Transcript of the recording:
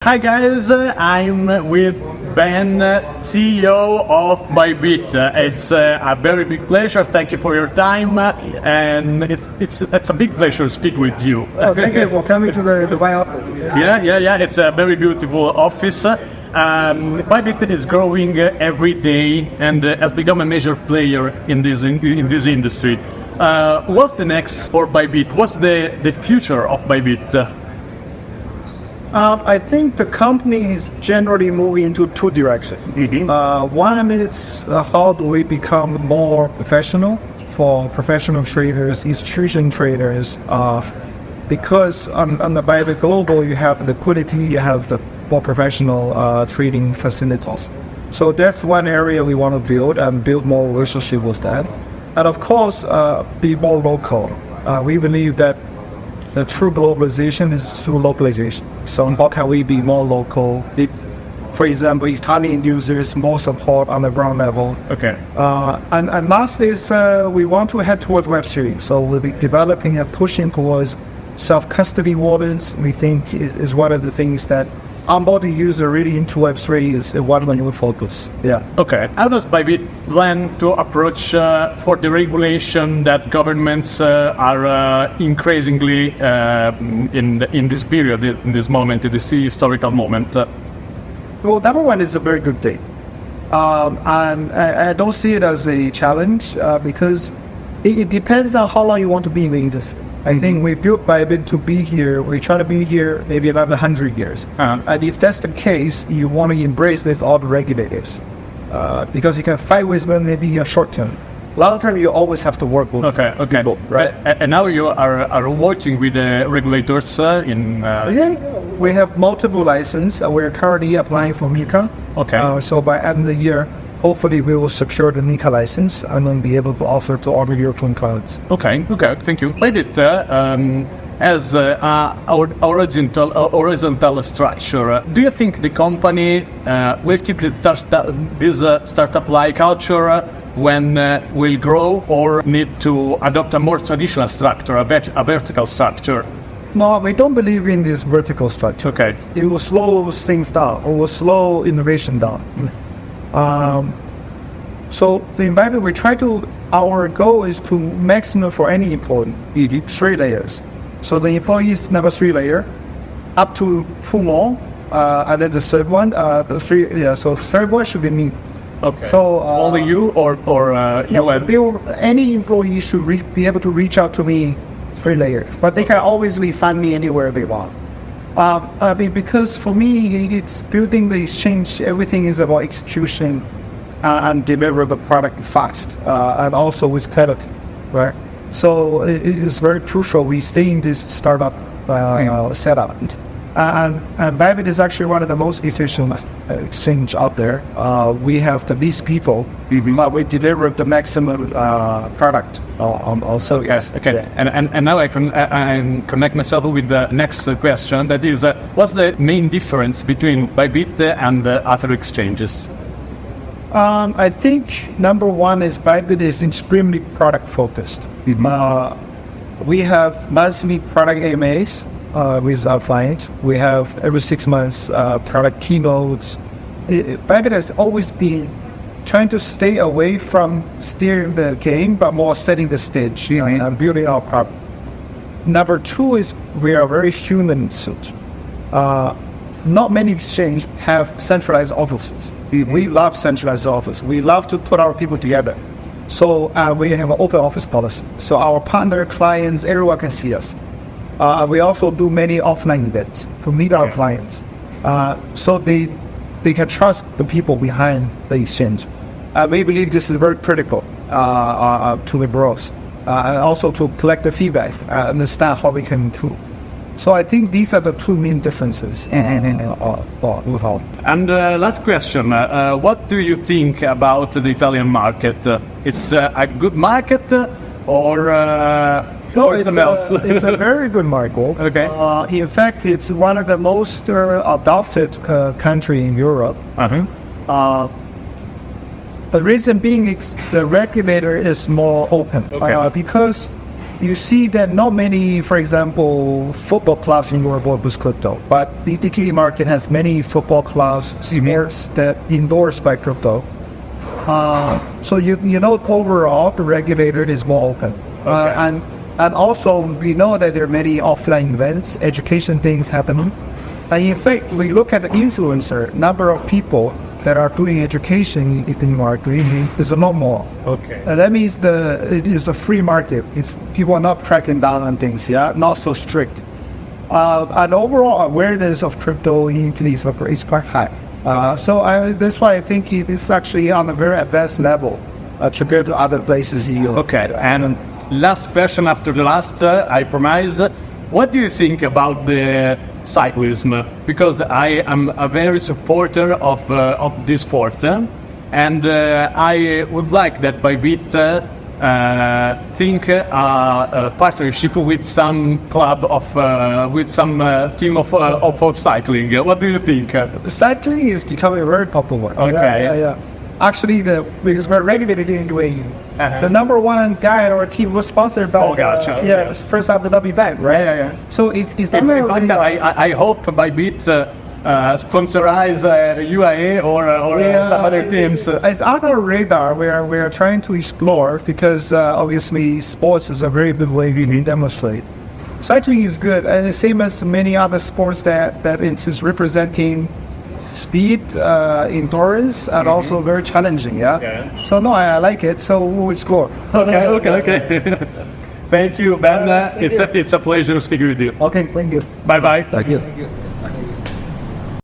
Hi guys, I'm with Ben, CEO of ByBIT. It's a very big pleasure. Thank you for your time, and it's a big pleasure to speak with you. Oh, thank you for coming to the Dubai office. Yeah. It's a very beautiful office. ByBIT is growing every day and has become a major player in this industry. What's the next for ByBIT? What's the future of ByBIT? I think the company is generally moving into two directions. One is how do we become more professional for professional traders, institution traders, because on the ByBIT Global you have liquidity, you have the more professional trading facilities. So that's one area we want to build and build more relationship with that. And of course, be more local. We believe that the true globalization is through localization. So how can we be more local? For example, Italian users, more support on the ground level. Okay. And lastly is we want to head towards Web3. So we'll be developing and pushing towards self-custody wallets. We think is one of the things that onboarding user really into Web3 is one of the focus. Yeah. Okay. How does ByBIT plan to approach for the regulation that governments are increasingly in this period, in this moment, in this historical moment? Well, number one is a very good thing. And I don't see it as a challenge because it depends on how long you want to be in the industry. I think we built ByBIT to be here. We try to be here maybe about 100 years. And if that's the case, you want to embrace with all the regulators because you can fight with them maybe a short term. Long term, you always have to work with people, right? And now you are working with the regulators in... Yeah, we have multiple licenses. We're currently applying for MiCA. Okay. So by end of the year, hopefully we will secure the MiCA license and then be able to offer to other European clouds. Okay, thank you. ByBIT as our horizontal structure. Do you think the company will keep this startup-like culture when will grow, or need to adopt a more traditional structure, a vertical structure? No, we don't believe in this vertical structure. Okay. It will slow things down, or will slow innovation down. So in ByBIT, we try to, our goal is to maximum for any employee, 3 layers. So the employee is number 3 layer, up to full more, and then the third one, so third one should be me. Okay. So only you or any employee should be able to reach out to me 3 layers, but they can always find me anywhere they want. Because for me, it's building the exchange. Everything is about execution and deliver the product fast, and also with quality, right? So it is very crucial we stay in this startup setup. And ByBIT is actually one of the most efficient exchange out there. We have the least people, but we deliver the maximum product. Also, yes. Okay. Yeah. And now I can connect myself with the next question. That is, what's the main difference between ByBIT and other exchanges? I think number one is ByBIT is extremely product focused. We have monthly product AMAs. With our clients. We have every 6 months product keynotes. ByBIT has always been trying to stay away from steering the game, but more setting the stage, and building our product. Number 2 is we are very human suit. Not many exchanges have centralized offices. We love centralized office. We love to put our people together. So we have an open office policy. So our partner, clients, everyone can see us. We also do many offline events to meet our clients, so they can trust the people behind the exchange. We believe this is very critical to the growth, and also to collect the feedback, understand how we can improve. So I think these are the 2 main differences. And last question, what do you think about the Italian market? It's a good market, or... No, it's a very good market. Okay. In fact, it's one of the most adopted country in Europe. The reason being the regulator is more open. Okay. Because you see that not many, for example, football clubs in Europe with crypto, but the Italy market has many football clubs, sports that endorse by crypto. So you know, overall, the regulator is more open. And also, we know that there are many offline events, education things happening. And in fact, we look at the influencer, number of people that are doing education in the market is a lot more. Okay. And that means it is a free market. People are not cracking down on things, not so strict. And overall awareness of crypto in Italy is quite high. That's why I think it is actually on a very advanced level compared to other places in Europe. Okay, and last question after the last, I promise. What do you think about the cyclism? Because I am a very supporter of this sport, and I would like that ByBit think a partnership with some club with some team of cycling. What do you think? Cycling is becoming very popular. Okay. Yeah. Actually, because we're regulated in UAE, the number one guy in our team was sponsored by first Abu Dhabi event, right? Yeah. So it's I hope ByBit sponsorize UAE or some other teams. It's on our radar. We are trying to explore because obviously sports is a very good way to demonstrate. Cycling is good, and the same as many other sports that it's representing speed, endurance, and also very challenging. So no, I like it. So we'll explore. Okay. Thank you, Ben. It's a pleasure speaking with you. Okay, thank you. Bye. Thank you.